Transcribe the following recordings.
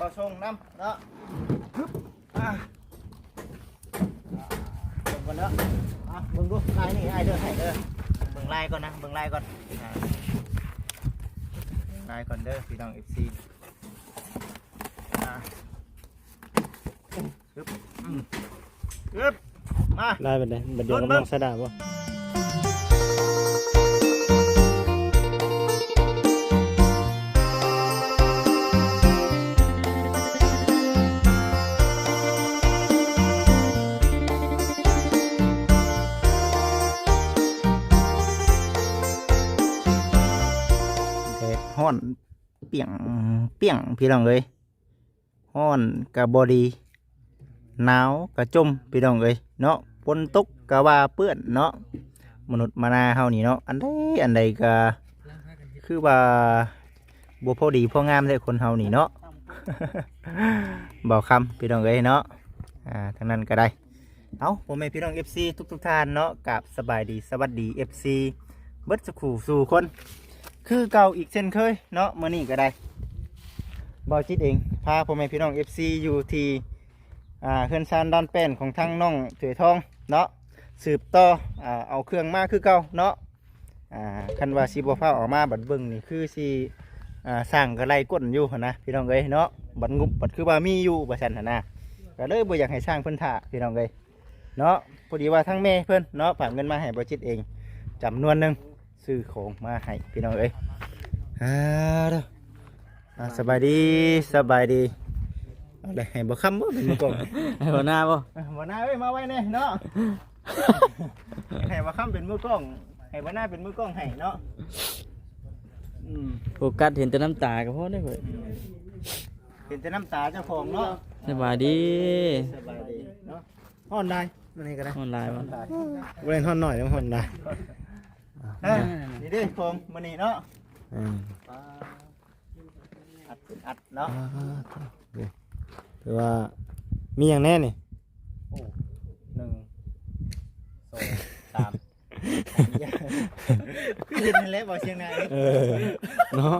บ่ส่งน้ำเนาะเบิ่งก่อนเนาะเบิ่งดูลายนี่ไอ้เด้อให้เด้อเบิ่งลายก่อนนะเบิ่งลายก่อนลายก่อนเด้อพี่น้อง FC ปึ๊บมาได้บัดนี้บัดเดียวกำลังสะดาบ่ฮ้อนเปียงพี่น้องเอ้ยฮ้อนกะบอดีหนาวกะจมพี่น้องเอ้ยเนาะฝนตกกะว่าเปื้อนเนาะมนุษย์มานาเฮานี่เนาะอันใดกะคือว่าบ่พอดีพองามเลยคนเฮานี่เนาะ บ่คำพี่น้องเอ้ยเนาะทางนั้นก็ได้เอาผมเป็นพี่น้อง FC ทุกท่านเนาะกับสบายดีสวัสดี FC เบิดสุขสู่คนคือเก่าอีกเช่นเคยเนาะมื้อนี้ก็ได้บ่จิตเองพาพ่อแม่พี่น้อง FC อยู่ที่เฮือนซานดอนแป้นของทางน้องเถยทองเนาะสืบต่อเอาเครื่องมาคือเก่าเนาะคันว่าสิบ่พาออกมาบัดเบิ่งนี่คือสิสร้างกระไรก้นอยู่หั่นนะพี่น้องเอ้ยเนาะบัดงุบบัดคือว่ามีอยู่ว่าซั่นหั่นนะก็เลยบ่อยากให้สร้างเพิ่นท่าพี่น้องเอ้ยเนาะพอดีว่าทั้งแม่เพิ่นเนาะฝากเงินมาให้บ่จิตเองจำนวนหนึงซื้อของมาให้พี่น้องเอ้ยเด้อสบายดีเอาเลยให้บ่คำบ่เป็นมือกล้อง ให้หัวหน้าบ่ บ่หน้าเอ้ยมาไว้แน่เนาะ ให้บ่คำเป็นมือกล้องให้บ่หน้าเป็นมือกล้องให้เนาะโฟกัสเห็นแต่น้ำตาก็พอได้เพิ่น เห็นแต่น้ำตาเจ้าของเนาะ สบายดี เนาะฮ้อนได้มันนี่ก็ได้ ออนไลน์บ่ บ่ได้ฮ้อนน้อยแล้วฮ้อนได้นี่เด้ของมื้อนี้เนาะอัดเป็นอัดเนาะ คือว่ามีอย่างแน่นี่ โอ้1 2 3คือเห็นนั่นแหละบ่เชียงราย เนาะ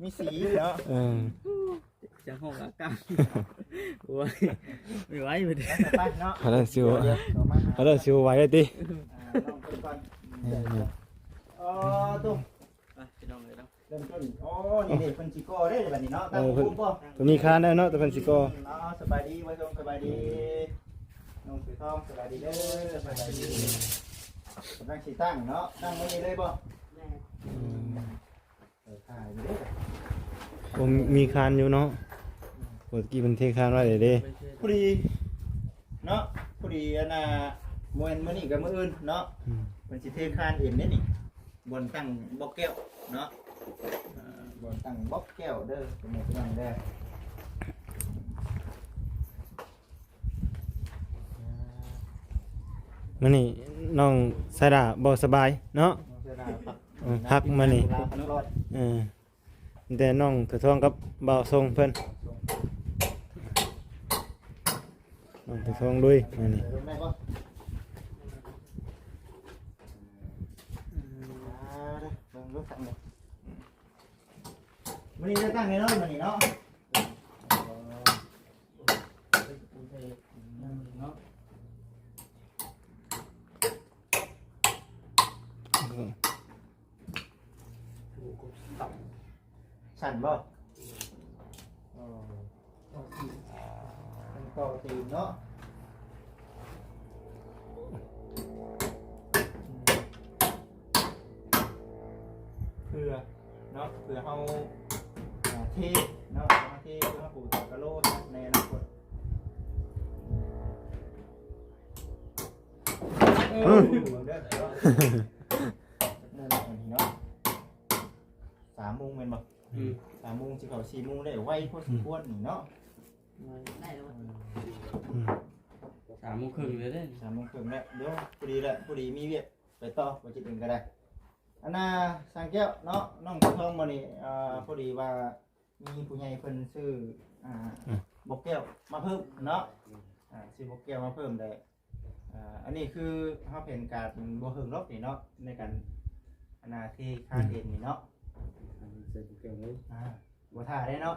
มีสีเนาะ จังห้องอากาศโอ้ยไม่ไหวเพิ่น ไปเนาะ เขาได้สิวไหวได้ติ ลองไปก่อนตุ้ม พี่น้องเลยเนาะ เริ่มต้นโอ้นี่เด็กเป็นชิโก้ได้แบบนี้เนาะตั้งปุ๊บป่ะ ตัวนี้คานได้เนาะแต่เพิ่นสิก็ สบายดีไว้ตรงสบายดีน้องสีทองสบายดีเด้อสบายดีกำลังสีตั้งเนาะตั้งไว้นี่เลยป่ะถ่ายเด้อ ผมมีคานอยู่เนาะปกติมันเทคานไว้เด้ พอดีเนาะพอดีอันน่ะมวยมื้อนี้กับมื้ออื่นเนาะเป็นสิเทคานเอ็นนี่บนตั้งบล็อกแก้วเนาะบนตั้งบล็อกแก้วเด้อเป็นไงเป็นไงเด้อมื้อนี้น้องสายดาบ่สบายเนาะพักมานี่แต่น้องเถือทองกับบ่าวทรงเพิ่นน้องเถือทองด้วยมานี่มันนี่จะตั้งไงเนาะมันนี่เนาะสั่นบ่เป็นปกติเนาะเพื่อเนาะเพื่อเอาเทเนาะเอาเทเพื่อเอาปลูกกะโลในอนาคตเนาะ3 โมงเป็นบ่3 โมงสิเขา4 โมงได้ไวพอสมควรนี่เนาะได้แล้ว3 โมงครึ่งเลยเด้ 3 โมงครึ่งแล้วเดี๋ยวพอดีมีเวียกไปต่อบ่จิตเองก็ได้อันน่ะสังแก้วเนาะน้องทองมื้อนี้พอดีว่ามีผู้ใหญ่เพิ่นซื้อบกแก้วมาเพิ่มเนาะซื้อบกแก้วมาเพิ่มได้อันนี้คือเฮาเป็นการบ่เฮิงรอบนี่เนาะในการอันน่ะที่ค่าเด่นนี่เนาะใส่บกแก้วเลยบ่ท่าได้เนาะ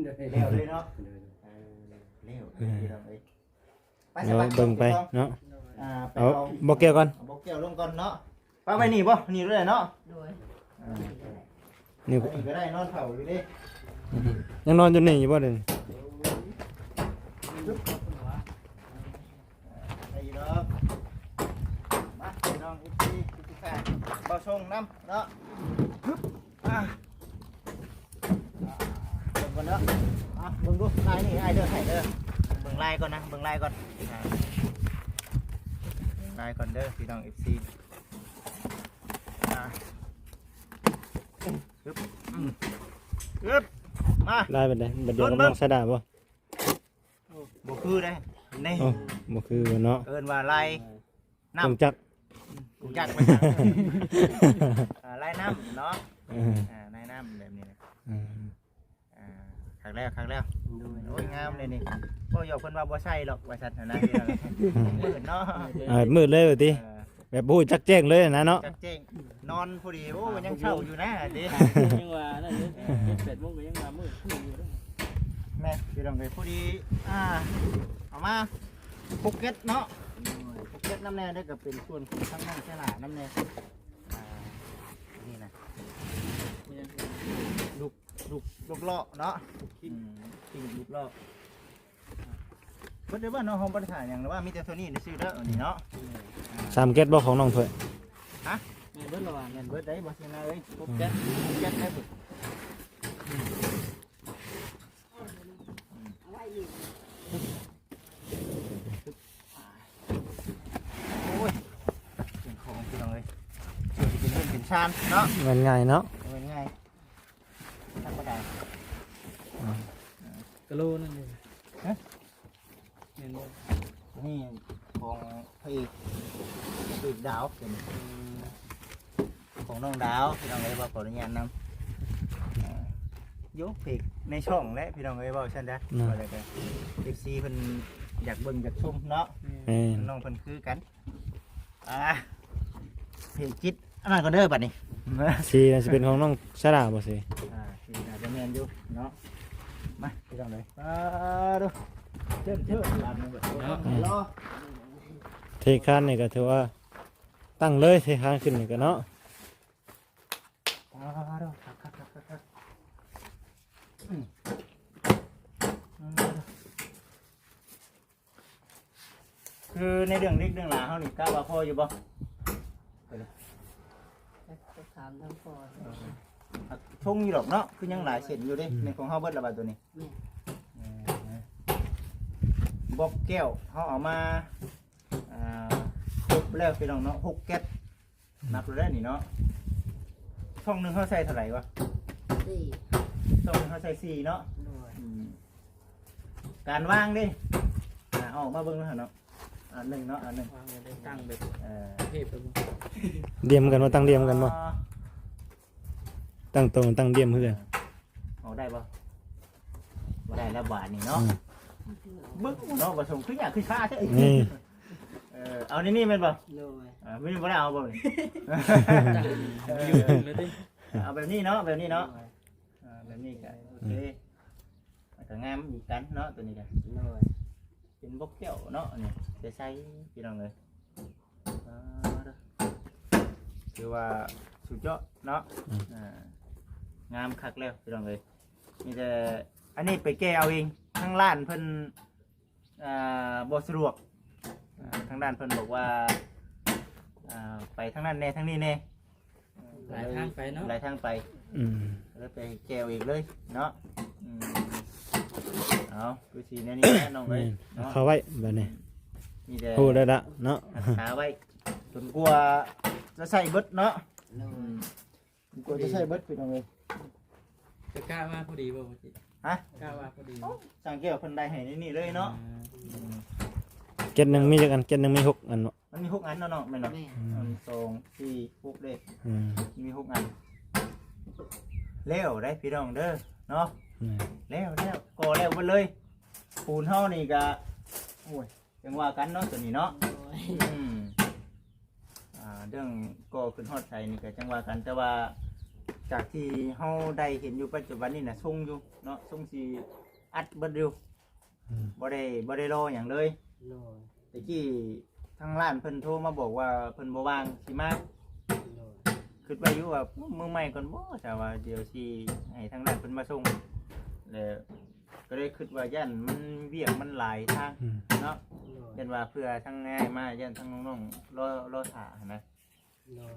เร็วเลยเนาะเร็วพี่น้องเอ้ยไป เดี๋ยวเบิ่งไปเนาะ ไป เอาบ่เกี่ยวก่อน เอาบ่แก้วลงก่อนเนาะป้าไปนี่บ่นี่เลยเนาะ โดย นี่ นี่ก็ได้นอนเผาอยู่ดิ ยังนอนอยู่นี่อยู่บ่เด้ ไปเนาะมาพี่น้องอีกทีทุกท่านบ่ส่งน้ำเนาะเบิ่งก่อนเนาะเบิ่งดูลายนี่ไอ้เด้อไห้เด้อเบิ่งลายก่อนนะเบิ่งลายก่อนลายก่อนเด้อพี่น้อง FC อึ๊บมา ได้บัดใดบัดเดียวกับน้องสดาบ่ บ่คือได้นี่ โอ้บ่คือเนาะ เอิ้นว่าลายน้ำ ต้องจัก กูจักไปลายน้ำเนาะลายน้ำแบบนี้นะครั้งแล้วโอ้ยงามเลยนี่โอ้ยเพิ่นว่าบ่ใช่หรอกว่าซั่นนะมืดเนาะ มืดเลยว่าติแบบบ่ฮู้จักแจ้งเลยนะเนาะ จักเจ้งนอนพอดีโอ้มันยังเช่าอยู่นะดิ ยังว่านั่น7 โมงก็ยังว่ามืดอยู่เด้อ แม่พี่น้องเลยพอดีเอามาภูเก็ตเนาะภูเก็ตน้ำแน่ได้ก็เป็นส่วนของทั้งน้องเสนาน้ำแน่นี่นะลูกเลาะเนาะกินลูกเลาะเพิ่นได้ว่าน้องหอมบ่ได้ถ่ายหยังหรือว่ามีแต่ตัวนี้ในชื่อเด้ออันนี้เนาะ 3เก็ตบ่ของน้องถ้วย แม่นเบิดละว่า เงินเบิดได้บ่สินะเอ้ยภูเก็ตได้บ่โอ้ยเป็นของพี่น้องเอ้ยชื่อที่เป็นเรื่องเป็นชานเนาะ มันง่ายเนาะ เป็นไงธรรมดาก ะโลนั่นเองแม่นบ่ นี่ของพระเอกดาวเป็นของน้องดาวพี่น้องเอ้ยบอกขออนุญาตนำยกเพกในช่องและพี่น้องเอ้ยบอกฉันได้บอกเลยกันFCเพิ่นอยากเบิ่งอยากชมเนาะ แม่น น้องเพิ่นคือกันเพจจิตอันนั้นก็เด้อบัดนี้ สีน่าสิเป็นของน้องสดาบ่สิ ที่อาจจะแม่นอยู่เนาะมาพี่น้องเลยดูเชิญร้านนี้เบิดรอ เทคานนี่ก็ถือว่าตั้งเลยเทคานขึ้นนี่ก็เนาะ คือในเรื่องเล็กเรื่องหลาเขานี่กล้าว่าพ่ออยู่บ่ จะถามทั้งพ่อ ชงอยู่ดอกเนาะคือยังหลายเส้นอยู่เดิในของเขาเบิดละบาดตัวนี้บอกแก้วเขาเอามาครบแล้วพี่น้องเนาะ6 แก๊สนับแล้วนี่เนาะช่องหนึงเขาใส่เท่าไหร่วะ 4 ช่องหนึงเขาใส่4เนาะ โดย การวางดิเอาออกมาเบิ่งแล้วเนาะอันหนึ่งเนาะอันหนึ่ง วางไว้ได้ตั้งแบบ เทพไปบ่ เดียมกันบ่ตั้งเดียมกันบ่ตั้งตรงตั้งเดียมเพื่อน เอาได้ปะบ่ได้แล้วบาทนี่เนาะบึ้งเนาะผสมขึ้นอย่างขึ้นค่าใช่ นี่ เอานี่เป็นปะ โดย ไม่ได้เอาบ่เลย อยู่เลยติ เอาแบบนี้เนาะแบบนี้เนาะแบบนี้กันโอเคก็งามอีกกันเนาะตัวนี้กัน โดย เป็นบกแก้วเนาะนี่จะใช้พี่น้องเลยคือว่าสุดยอดเนาะงามคักแล้วพี่น้องเลยมีแต่อันนี้ไปแก้เอาเองทั้งร้านเพิ่นบ่สะดวกทางด้านเพิ่นบอกว่าไปทางนั้นแน่ทางนี้แน่ หลายทางไปเนาะ หลายทางไป อืม แล้วไปแก้วอีกเลยเนาะเอาคือสีแนี่แน่น้องเลย เอา เนาะ เข้าไว้แบบนี้ มีแต่ พูดได้ละเนาะ หาไว้จนกลัวจะใส่เบิดเนาะ โดย กลัวจะใส่เบิดพี่น้องเลย จะกล้าว่าพอดีบ่บ่จิ ฮะ กล้าว่าพอดี สั่งแก้วเพิ่นได้ให้นี่เลยเนาะ เก็ตหนึงมีจักอันเก็ตหนึงมี6อันเนาะ มันมี6 อันเนาะเนาะแม่นเนาะ แม่ 2 4 6เด้ อืม มี6 อันแล้วได้พี่น้องเด้อเนาะ นี่ แล้วก่อแล้วหมดเลยปูนเฮานี่ก็โอ้ยจังว่ากันเนาะตัวนี้เนาะ โดย อืมเรื่องก่อขึ้นฮอดใส่นี่ก็จังว่ากันแต่ว่า จากที่เฮาได้เห็นอยู่ปัจจุบันนี่น่ะทรงอยู่เนาะทรงสิอัดเบิดอยู่บ่ได้รอหยังเลย โดย ตะกี้ทางร้านเพิ่นโทรมาบอกว่าเพิ่นบ่ว่างสิมา โดย คิดไว้อยู่ว่ามื้อใหม่ก่อนบ่แต่ว่าเดี๋ยวสิให้ทางร้านเพิ่นมาส่งแล้วก็เลยคิดว่าย่านมันเวียกมันหลายทางเนาะ โดย ยันว่าเพื่อทั้งง่ายมายันทั้งน้องๆรอถ่านะ โดย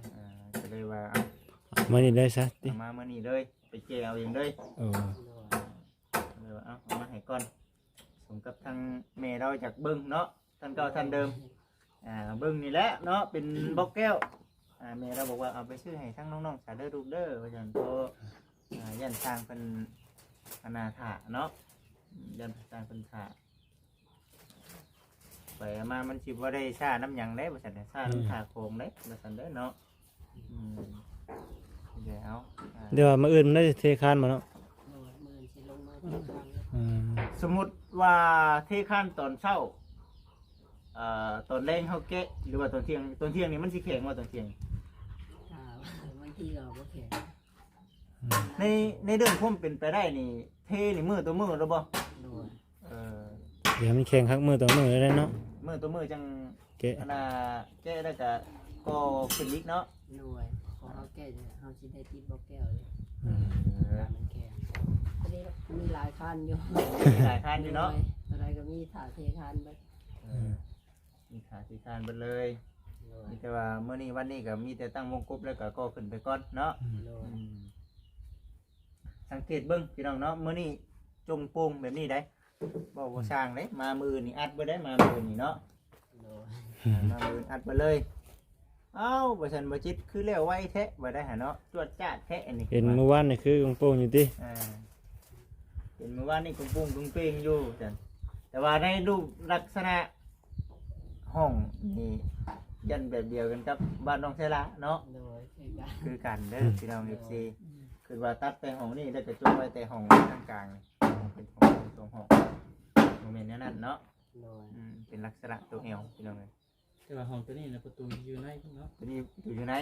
ก็เลยว่า มานี่ได้ซะติ เอามาเมื่อนี้เลยไปเกี่ยวเองเลย โอ้ โดย เลยว่าเอามาให้ก่อนสมกับทางแม่เราจากเบิ้งเนาะท่านเก่าท่านเดิมเบิ้งนี่แหละเนาะเป็นบล็อกแก้วแม่เราบอกว่าเอาไปซื้อให้ทั้งน้องๆสาเด้อลูกเด้อเพราะฉะนั้นก็ยันสร้างเป็นอนาถาเนาะยันสร้างเป็นถาไปมามันสิบ่ได้ชาน้ำหยังได้บ่ซั่นชาน้ำถาโคงได้บ่ซั่นเด้อเนาะเดี๋ยว เดี๋ยวมาอื่นมันได้เทคานมาเนาะ โดยมือสิลงมาที่ทางเลย อืม สมมุติว่าเทขั้นตอนเช้าตอนแรงเขาแกะหรือว่าตอนเที่ยงนี่มันสิแข็งว่าตอนเที่ยง บางทีก็บ่แข็ง ในเรื่องผมเป็นไปได้นี่เทนี่มือตัวมือหรือบ่ โดย เดี๋ยวมันแข่งคักมือต่อมือได้เนาะ มือตัวมือจัง แกะ อันน่ะแกะแล้วก็ขึ้นลิกเนาะ โดยพอเฮาแก้เฮาสิได้ติดบ่แก้วเลย อืม มันแข็งอันนี้มีหลายคันอยู่ มีหลายขั้นอยู่เนาะ อะไรก็มีถาเทคันไป มีขาสีคานไปเลย โดย มีแต่ว่าเมื่อนี้วันนี้ก็มีแต่ตั้งวงกบแล้วก็ขึ้นไปก่อนเนาะ โดย สังเกตเบิ้งพี่น้องเนาะมื้อนี้จงโป่งแบบนี้ได้บอกว่าสร้างเด้มามือนี่อัดบ่ได้มามือนี่เนาะ โดย มามืออัดไปเลยเอ้าบ่ซั่นบ่จิตคือแล้วไวแท้บ่ได้หาเนาะตรวจจ้าดแท้อันนี้ เห็นเมื่อวานนี่คือกงโป่งอยู่ติ เห็นเมื่อวานนี่กุ้งปุ้งกุ้งเป้งอยู่จันแต่ว่าในรูปลักษณะห้องนี่ยันแบบเดียวกันกับบ้านน้องเซลาเนาะ โดยคือกัน คือกันเด้อพี่น้อง FC คือว่าตัดแต่ห้องนี้แล้วก็จุไว้แต่ห้องทางกลางเป็นห้องตรงห้องโมเมนต์นั้นเนาะ โดย เป็นลักษณะตัวเอวพี่น้องเลย แต่ว่าห้องตัวนี้นะประตูอยู่ในเนาะ ตัวนี้อยู่ไหน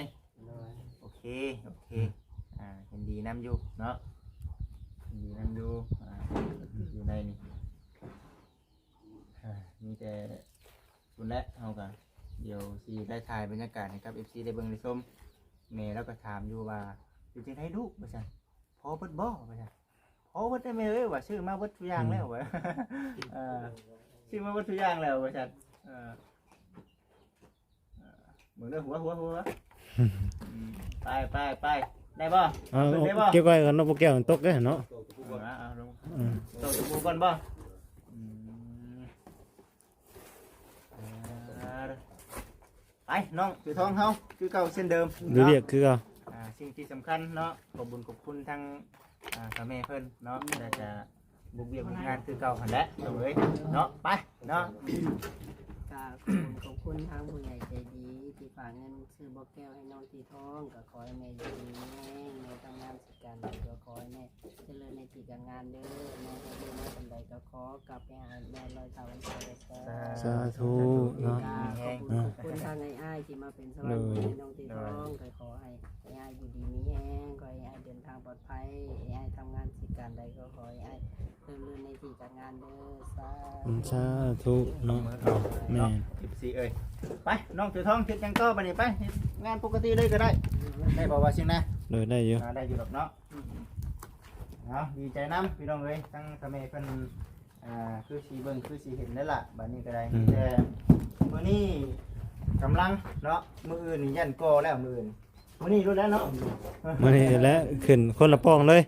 โดย โอเคเห็นดีน้ำอยู่เนาะเห็นดีน้ำอยู่อยู่ในนี่มีแต่คุณและเอากันเดี๋ยวซีได้ถ่ายบรรยากาศให้กับ FC ได้เบิ่งได้ชมเมย์แล้วก็ถามอยู่ว่าอยู่ที่ไหนลูกว่าซั่นพอเบิดบ่ว่าซั่นพอเบิดได้แม่เอ้ยว่าซื้อมาเบิดทุกอย่างแล้วว่าซื้อมาเบิดทุกอย่างแล้วว่าซั่นเหมือนเด้อหัวไปได้บ่ เอา ขึ้นได้บ่ เก็บไว้กันเนาะพวกแก้วมันตกเด้อเนาะ เอาลง อืม โตตะบูก่อนบ่ไปน้องถือทองเฮาคือเก่าเช่นเดิม ดูเรียกคือเอา สิ่งที่สำคัญเนาะขอบบุญขอบคุณทั้งพ่อแม่เพิ่นเนาะแล้วจะบุกเบียบุกงานคือเก่าหั่นแหละเอาเลยเนาะไปเนาะ ขอบคุณทางผู้ใหญ่ใจดีที่ฝากเงินซื้อบอกแก้วให้น้องตีทองก็ขอให้แม่อยู่ดีแม่ในทำงานสิการใดก็ขอให้แม่เจริญในที่การงานเด้อแม่ให้ดูแม่คนใดก็ขอกลับไปหาแม่ลอยเท้าวันเสาร์เลยจ้า สาธุเนาะ ขอบคุณทางไอ้ายที่มาเป็นสวัสดีให้น้องตีทองก็ขอให้ไอ้ายอยู่ดีมีแห้งขอให้ไอ้ายเดินทางปลอดภัยไอ้ายทำงานสิการใดก็ขอให้ไอ้ายเจริญในที่การงานเด้อสา สาธุเนาะแม่ 14เอ้ยไปน้องถือทองเฮ็ดจังก็บัดนี้ไปเฮ็ดงานปกติเลยก็ได้ได้บ่ว่าสิ่งนะ โดยได้อยู่ ได้อยู่ดอกเนาะดีใจน้ำพี่น้องเลยทั้งทำไมเพิ่นคือสีเบิ่งคือสีเห็นนั่นแหละบัดนี้ก็ได้แต่มื้อนี้กำลังเนาะมื้ออื่นนี่ยันก่อแล้วมื้ออื่นมื้อนี้รู้แล้วเนาะ มื้อนี้แหละขึ้นคนละป้องเลย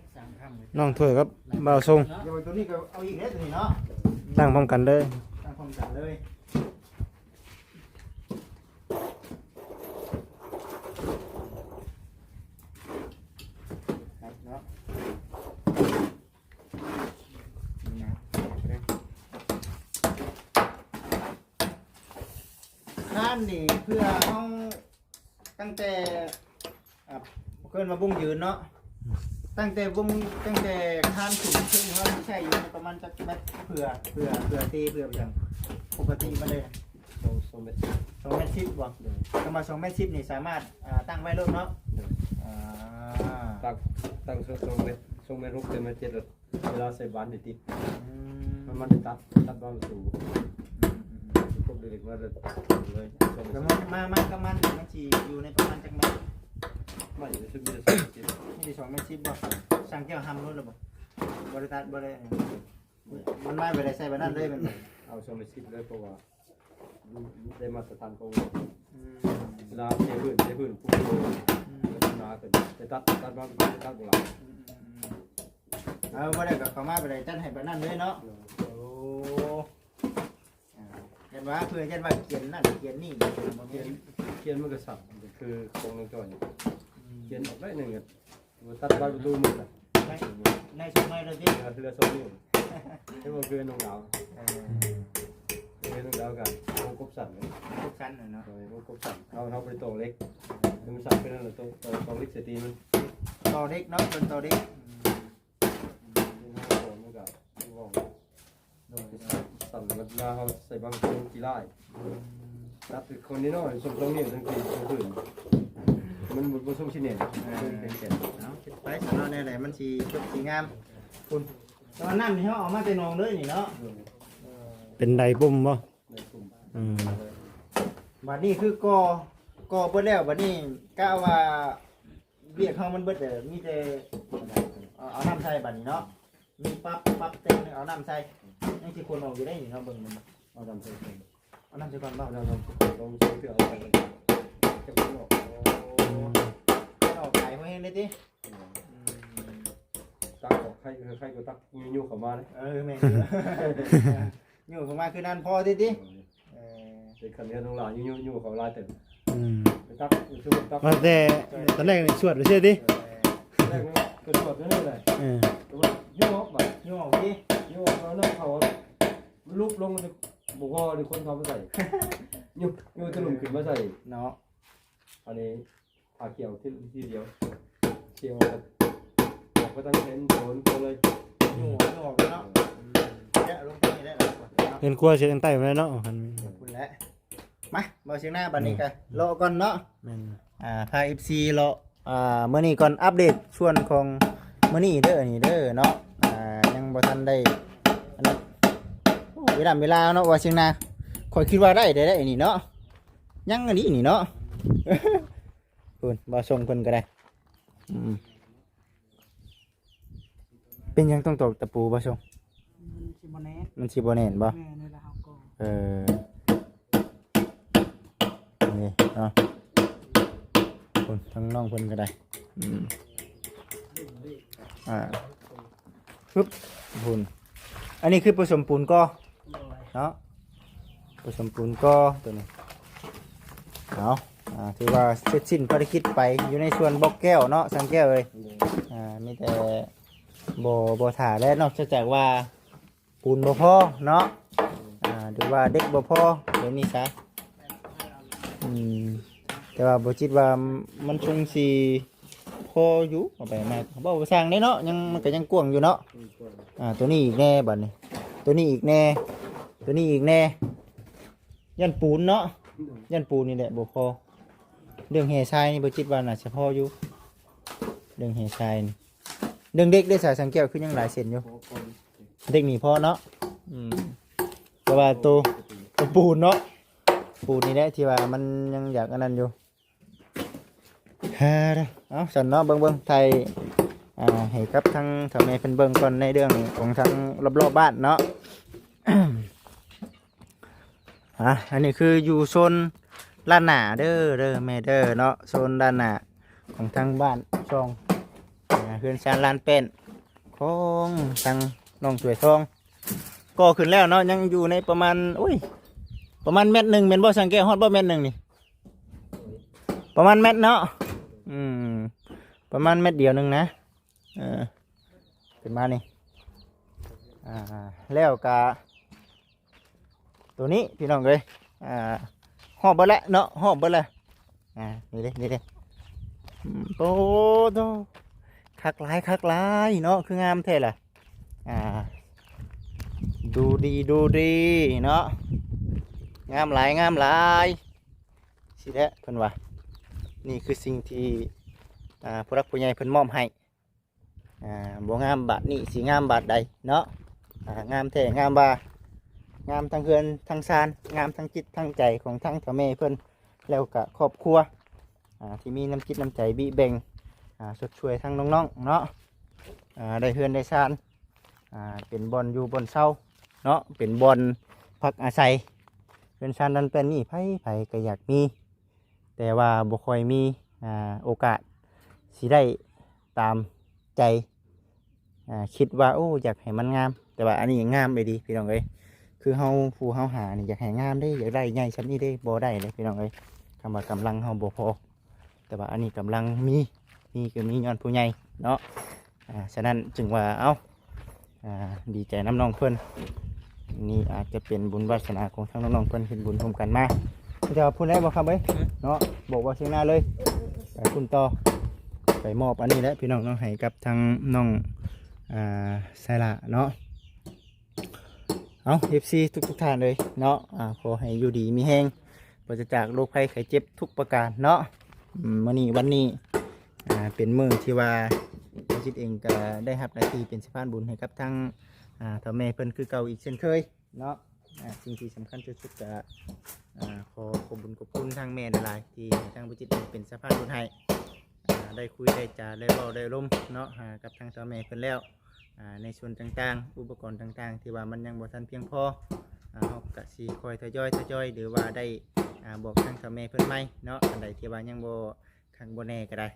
น้องถ้วยกับบ่าวทรง เดี๋ยวตัวนี้ก็เอาอีกแล้วตัวนี้เนาะ ตั้งพร้อมกันเลย ตั้งพร้อมกันเลยเนาะนี่นะข้านนี่เพื่อเอาตั้งแต่เกินมาบุ้งยืนเนาะตั้งแต่ข้านถึงขึ้นว่าไม่ใช่อยู่ประมาณจักเม็ดเผื่อตีเผื่ออย่างปกติมาเลย2 เมตร10บ่ประมาณ2 เมตร 10นี่สามารถตั้งไว้ร่มเนาะ อ่า ตั้งทรงเม็ดรูปเป็นมาเจ็ดเวลาใส่บ้านติด อื มันตัดบ้านสูงพวกเด็กๆมาเลยเลย ก็มากับมันสิอยู่ในประมาณจักเม็ด ไม่จะซื้อจะซื้อ นี่ได้2เม็ด10บ่สั่งแก้วหำนู้นแล้วบ่บ่ได้ตัดบ่ได้มันมาบ่ได้ใส่แบบนั้นเลยมัน เอาชมไปชิดเลยเพราะว่าได้มาตรฐานเขา อืม เวลาเทพื้นปุ๊บนาเกิดจะตัดบ้านตัดโบราณ เอาบ่ได้ก็เข้ามาบ่ได้จัดให้แบบนั้นเลยเนาะโอ้เห็นว่าเพื่อเห็นว่าเขียนนั่นเขียนนี่บ่มี เขียนมันก็สั่งคือโครงจอยเขียนออกได้หนึ่งตัดบ้านประตูมืดอ่ะ ในสมัยเราดิ เรือโซนี่ที่มันคือน้องดาวคือน้องดาวกันวงกบสั่นเลย ทุกชั้นน่ะเนาะ วงกบสั่นเขาไปตรงเล็กมันสั่นเป็นอะไรตรงเล็กเสียตีมัน ต่อเด็กเนาะเป็นต่อเด็ก มันก็สั่นมันมาเขาใส่บางคนกีฬาตัดคนนี้น้อยส่งตรงนี้ทั้งทีทั้งคืนมันมันส่งชิ้นเนี่ยเป็นเศษ เนาะไปสำหรับในไหนมันสีจบสีงามคุณตอนนั้นนี่เขาออกมาแต่นองเลยนี่เนาะ เป็นไดปุ่มบ่ ในกลุ่ม บัดนี้คือกอเบิดแล้วบัดนี้กะว่าเบียกเขามันเบิดแต่มีแต่เอาน้ำใส่บัดนี้เนาะมีปั๊บเต็มเอาน้ำใส่ยังสิคนออกอยู่ได้นี่เนาะเบิ่งมัน เอาทำเสร็จ เอาน้ำใส่ก่อนเปล่า เราลองใช้เพื่อเอาไปจะเป็นออก ออกขายเพื่อให้ได้ติ ตักออกใครก็ตักยุ่เข้ามาเลย แม่นอยู่เข้ามาคือนั่นพอติ เป็นคันนี้ต้องลายุ่เขาลายเต็ม อืม ไปตักช่วยตัก ว่าแต่ตอนแรกนี่สวดไปเชื่อดิ แรกนี่ก็ตรวจนี่เลย เออ ตัวยุ่ออกแบบ อยู่ออกติ ยุ่ออกแล้วนั่งเขาลุกลงบุกว่าหรือคนเขามาใส่ยุ่จะหลุมขึ้นมาใส่ เนาะ อันนี้ผ่าเกี่ยวที่เดียวเกี่ยวก็ตั้งเห็นโดนเลย อยู่ออกแล้วเนาะแกะลงไปนี่ได้แล้ว เห็นครัวเสียงใต้มาแล้วเนาะคัน คุณแล้วมาบ่เสียงหน้าบัดนี้กันรอก่อนเนาะ แม่น พา FC รอมื้อนี้ก่อนอัปเดตส่วนของมื้อนี้เด้อนี่เด้อเนาะยังบ่ทันได้อันนั้นเวลาเนาะว่าเสียงหน้าข่อยคิดว่าได้นี่เนาะยังอันนี้นี่เนาะ คุณบ่ส่งเพิ่นก็ได้เป็นยังต้องตอกตะปูบ่ส่ง สิบ่แน่ มันสิบ่แน่นบ่ แม่นี่ละเฮาก็ นี่เนาะคุณทั้งน้องเพิ่นก็ได้ปึ๊บคุณอันนี้คือผสมปูนก็เนาะผสมปูนก็ตัวนี้เอาถือว่าเสร็จสิ้นภารกิจไปอยู่ในส่วนบล็อกแก้วเนาะสังแก้วเลยมีแต่บ่ถ่าและนอกจากว่าปูนบ่พอเนาะหรือว่าเด็กบ่พอเดี๋ยวนี้ซะแต่ว่าบ่คิดว่ามันคงสิพออยู่เอาไปมาบ่สร้างได้เนาะยังมันก็ยังกว้างอยู่เนาะตัวนี้อีกแน่บัดนี้ตัวนี้อีกแน่ตัวนี้อีกแน่ยันปูนเนาะยันปูนนี่แหละบ่พอเรื่องแห่ทรายนี่บ่คิดว่าน่าจะพออยู่เรื่องแห่ทรายนี่เรื่องเด็กได้สายสังแก้วคือยังหลายเส้นอยู่เด็กนี่พอเนาะแต่ว่าตัวปูนเนาะปูนนี่แหละที่ว่ามันยังอยากอันนั้นอยู่เอาสันเนาะเบิ่งไทยให้กับทั้งทำไมเป็นเบิ่งก่อนในเรื่องของทั้งรอบๆบ้านเนาะ อันนี้คืออยู่โซนด้านหน้าเด้อแม่เด้อเนาะโซนด้านหน้าของทางบ้านช่องเฮือนชานลานเป็นของทางน้องสวยทองก็ขึ้นแล้วเนาะยังอยู่ในประมาณประมาณเม็ดหนึ่งเป็นบ่สังเกตฮอดบ่เม็ดหนึ่งนี่ประมาณเม็ดเนาะประมาณเม็ดเดียวหนึ่งนะขึ้นมานี่แล้วกะตัวนี้พี่น้องเลยหอบเบดละเนาะหอบเบดละนี่เลยโอ้โหคักหลายเนาะคืองามแท้ล่ะดูดีเนาะงามหลายสิแท้เพิ่นว่านี่คือสิ่งที่ ผู้รักผู้ใหญ่เพิ่นมอบให้บ่งามบาดนี้สิงามบาดใดเนาะงามแท้งามบางามทั้งเฮือนทั้งซานงามทั้งจิตทั้งใจของทั้งพ่อแม่เพิ่นแล้วก็ครอบครัวที่มีน้ำจิตน้ำใจบิแบ่งสดช่วยทั้งน้องๆเนาะได้เฮือนได้ซานเป็นบอนอยู่บอนเศร้าเนาะเป็นบอนพักอาศัยเป็นซานนั้นเป็นนี่ไผก็อยากมีแต่ว่าบ่ค่อยมีโอกาสสิได้ตามใจคิดว่าโอ้อยากให้มันงามแต่ว่าอันนี้งามไปดีพี่น้องเอ้ยคือเฮาผู้เฮาหานี่อยากให้งามได้อยากได้ใหญ่ชั้นนี้ได้บ่ได้เลยพี่น้องเอ้ยคำว่ากำลังเฮาบ่พอแต่ว่าอันนี้กำลังมีก็มีย้อนผู้ใหญ่เนาะฉะนั้นจึงว่าดีใจน้ำน้องเพิ่นนี่อาจจะเป็นบุญวาสนาของทั้งน้องๆเพิ่นเป็นบุญร่วมกันมาจะพูดได้บ่ครับเอ้ยเนาะบอกว่าเชียงหน้าเลยไปคุณต่อไปมอบอันนี้แหละพี่น้องเนาะให้กับทางน้องไซละเนาะเอา FC ทุกท่านเลยเนาะขอให้อยู่ดีมีแห้งปราศจากโรคภัยไข้เจ็บทุกประการเนาะมื้อนี้วันนี้เป็นมื้อที่ว่าเราจิตเองก็ได้รับหน้าที่เป็นสะพานบุญให้กับทั้งพ่อแม่เพิ่นคือเก่าอีกเช่นเคยเนาะสิ่งที่สำคัญที่สุดก็ขอขอบคุญขอบคุณทางแม่หลายๆที่ให้ทางบุจิตเองเป็นสะพานบุญให้ได้คุยได้จาได้เว้าได้ร่มเนาะกับทางพ่อแม่เพิ่นแล้วในส่วนต่างๆอุปกรณ์ต่างๆที่ว่ามันยังบ่ทันเพียงพอเฮาก็สิคอยทยอยหรือว่าได้บอกทางพ่อแม่เพิ่นใหม่เนาะอันใดที่ว่ายังบ่ข้างบ่แน่ก็ได้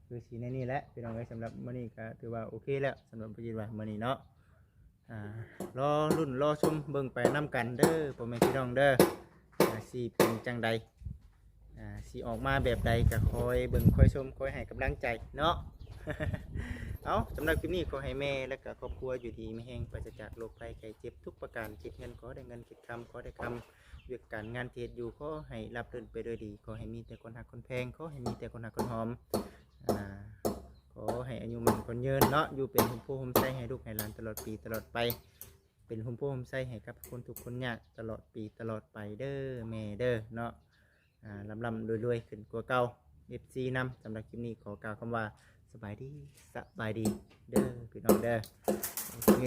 คือสีในนี่แหละพี่น้องเอ้ยสำหรับมื้อนี้ก็ถือว่าโอเคแล้วสำหรับพี่ว่ามื้อนี้เนาะรอรุ่นรอชมเบิ่งไปนํกันเด้อพ่อแม่พี่น้องเด้อสิเป็นจังใดสิออกมาแบบใดก็คอยเบิ่งคอยชมคอยให้กำลังใจเนาะ เอาสำหรับคลิปนี้ขอให้แม่และก็ครอบครัวอยู่ดีไม่แห้งปราศจากโรคภัยไข้เจ็บทุกประการคิดเงินขอได้เงินคิดคำขอได้คำเวียกการงานเทศอยู่ขอให้รับเดินไปโดยดีขอให้มีแต่คนหักคนแพงขอให้มีแต่คนหักคนหอมขอให้อายุมันคนยืนเนาะอยู่เป็นหุ่มโพหุ่มไส้ให้ลูกให้หลานตลอดปีตลอดไปเป็นหุ่มโพหุ่มไส้ให้กับคนทุกคนยากตลอดปีตลอดไปเด้อแม่เด้อเนาะลำรวยขึ้นกว่าเก่า FC นำสำหรับคลิปนี้ขอกล่าวคำว่าสบายดีเด้อพี่น้องเด้อโอเค